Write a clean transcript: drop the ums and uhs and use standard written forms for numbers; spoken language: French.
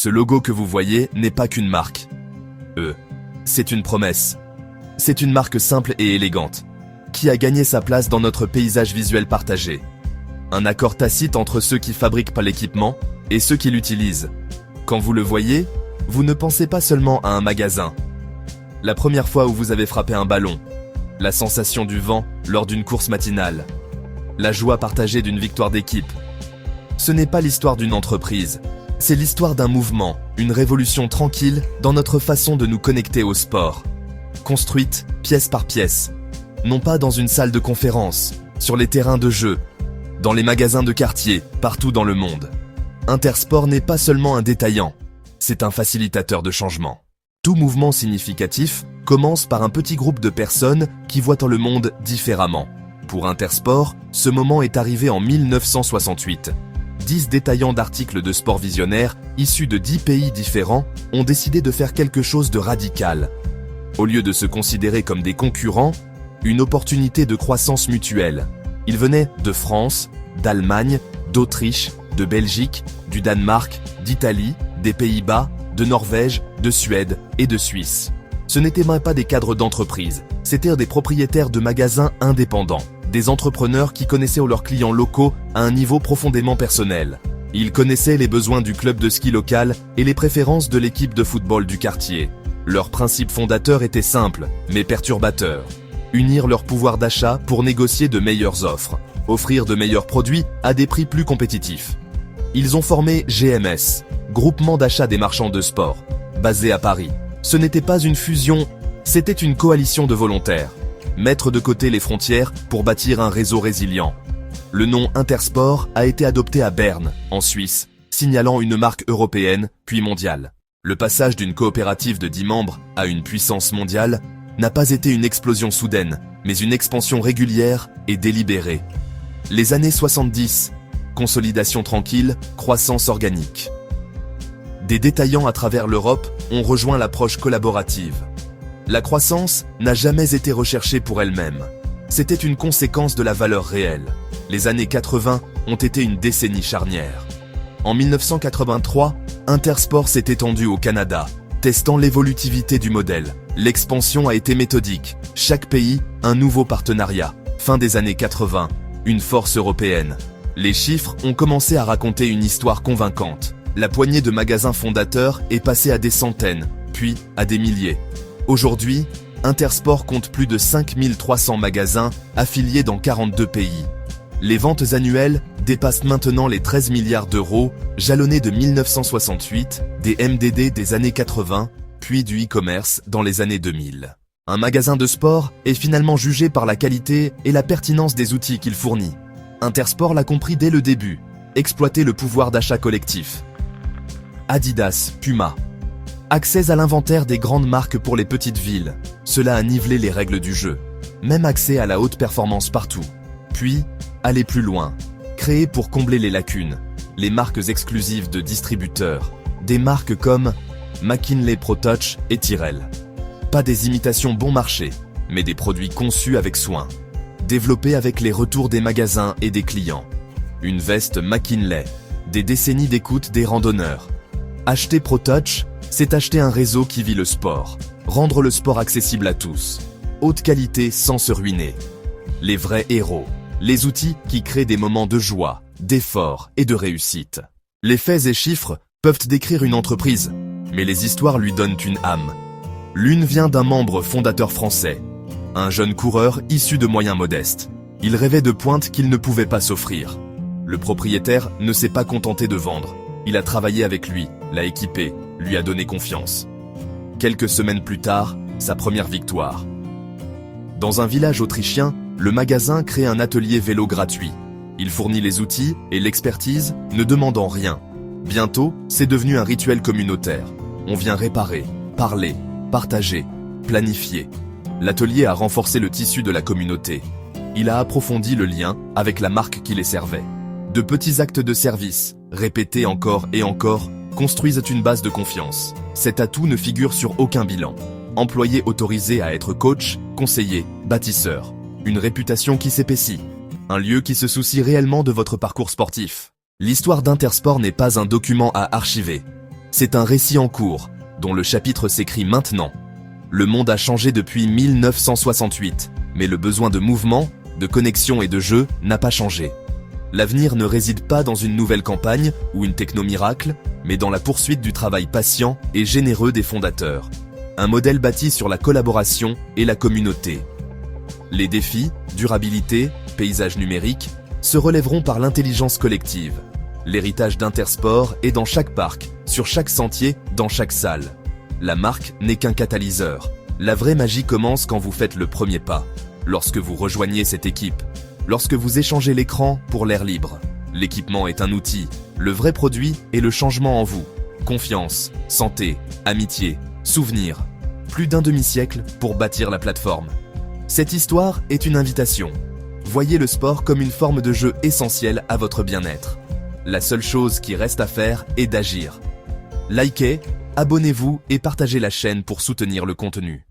Ce logo que vous voyez n'est pas qu'une marque. C'est une promesse. C'est une marque simple et élégante, qui a gagné sa place dans notre paysage visuel partagé. Un accord tacite entre ceux qui fabriquent pas l'équipement et ceux qui l'utilisent. Quand vous le voyez, vous ne pensez pas seulement à un magasin. La première fois où vous avez frappé un ballon, la sensation du vent lors d'une course matinale, la joie partagée d'une victoire d'équipe. Ce n'est pas l'histoire d'une entreprise, c'est l'histoire d'un mouvement, une révolution tranquille dans notre façon de nous connecter au sport. Construite pièce par pièce, non pas dans une salle de conférence, sur les terrains de jeu, dans les magasins de quartier, partout dans le monde. Intersport n'est pas seulement un détaillant, c'est un facilitateur de changement. Tout mouvement significatif commence par un petit groupe de personnes qui voient le monde différemment. Pour Intersport, ce moment est arrivé en 1968. 10 détaillants d'articles de sport visionnaires, issus de 10 pays différents, ont décidé de faire quelque chose de radical. Au lieu de se considérer comme des concurrents, une opportunité de croissance mutuelle. Ils venaient de France, d'Allemagne, d'Autriche, de Belgique, du Danemark, d'Italie, des Pays-Bas, de Norvège, de Suède et de Suisse. Ce n'étaient même pas des cadres d'entreprise, c'étaient des propriétaires de magasins indépendants, des entrepreneurs qui connaissaient leurs clients locaux à un niveau profondément personnel. Ils connaissaient les besoins du club de ski local et les préférences de l'équipe de football du quartier. Leur principe fondateur était simple, mais perturbateur. Unir leur pouvoir d'achat pour négocier de meilleures offres, offrir de meilleurs produits à des prix plus compétitifs. Ils ont formé GMS, Groupement d'achat des marchands de sport, basé à Paris. Ce n'était pas une fusion, c'était une coalition de volontaires. Mettre de côté les frontières pour bâtir un réseau résilient. Le nom Intersport a été adopté à Berne, en Suisse, signalant une marque européenne, puis mondiale. Le passage d'une coopérative de 10 membres à une puissance mondiale n'a pas été une explosion soudaine, mais une expansion régulière et délibérée. Les années 70, consolidation tranquille, croissance organique. Des détaillants à travers l'Europe ont rejoint l'approche collaborative. La croissance n'a jamais été recherchée pour elle-même. C'était une conséquence de la valeur réelle. Les années 80 ont été une décennie charnière. En 1983, Intersport s'est étendu au Canada, testant l'évolutivité du modèle. L'expansion a été méthodique. Chaque pays, un nouveau partenariat. Fin des années 80, une force européenne. Les chiffres ont commencé à raconter une histoire convaincante. La poignée de magasins fondateurs est passée à des centaines, puis à des milliers. Aujourd'hui, Intersport compte plus de 5300 magasins affiliés dans 42 pays. Les ventes annuelles dépassent maintenant les 13 milliards d'euros, jalonnés de 1968, des MDD des années 80, puis du e-commerce dans les années 2000. Un magasin de sport est finalement jugé par la qualité et la pertinence des outils qu'il fournit. Intersport l'a compris dès le début, exploiter le pouvoir d'achat collectif. Adidas, Puma. Accès à l'inventaire des grandes marques pour les petites villes. Cela a nivelé les règles du jeu. Même accès à la haute performance partout. Puis, aller plus loin. Créer pour combler les lacunes. Les marques exclusives de distributeurs. Des marques comme McKinley ProTouch et Tyrrell. Pas des imitations bon marché, mais des produits conçus avec soin. Développés avec les retours des magasins et des clients. Une veste McKinley. Des décennies d'écoute des randonneurs. Acheter ProTouch, c'est acheter un réseau qui vit le sport. Rendre le sport accessible à tous. Haute qualité sans se ruiner. Les vrais héros. Les outils qui créent des moments de joie, d'effort et de réussite. Les faits et chiffres peuvent décrire une entreprise, mais les histoires lui donnent une âme. L'une vient d'un membre fondateur français. Un jeune coureur issu de moyens modestes. Il rêvait de pointes qu'il ne pouvait pas s'offrir. Le propriétaire ne s'est pas contenté de vendre. Il a travaillé avec lui, l'a équipé, lui a donné confiance. Quelques semaines plus tard, sa première victoire. Dans un village autrichien, le magasin crée un atelier vélo gratuit. Il fournit les outils et l'expertise, ne demandant rien. Bientôt, c'est devenu un rituel communautaire. On vient réparer, parler, partager, planifier. L'atelier a renforcé le tissu de la communauté. Il a approfondi le lien avec la marque qui les servait. De petits actes de service, répétés encore et encore, construisent une base de confiance. Cet atout ne figure sur aucun bilan. Employé autorisé à être coach, conseiller, bâtisseur. Une réputation qui s'épaissit. Un lieu qui se soucie réellement de votre parcours sportif. L'histoire d'Intersport n'est pas un document à archiver. C'est un récit en cours, dont le chapitre s'écrit maintenant. Le monde a changé depuis 1968, mais le besoin de mouvement, de connexion et de jeu n'a pas changé. L'avenir ne réside pas dans une nouvelle campagne ou une techno-miracle, mais dans la poursuite du travail patient et généreux des fondateurs. Un modèle bâti sur la collaboration et la communauté. Les défis, durabilité, paysage numérique, se relèveront par l'intelligence collective. L'héritage d'Intersport est dans chaque parc, sur chaque sentier, dans chaque salle. La marque n'est qu'un catalyseur. La vraie magie commence quand vous faites le premier pas, lorsque vous rejoignez cette équipe, lorsque vous échangez l'écran pour l'air libre. L'équipement est un outil, le vrai produit est le changement en vous. Confiance, santé, amitié, souvenirs. Plus d'un demi-siècle pour bâtir la plateforme. Cette histoire est une invitation. Voyez le sport comme une forme de jeu essentielle à votre bien-être. La seule chose qui reste à faire est d'agir. Likez, abonnez-vous et partagez la chaîne pour soutenir le contenu.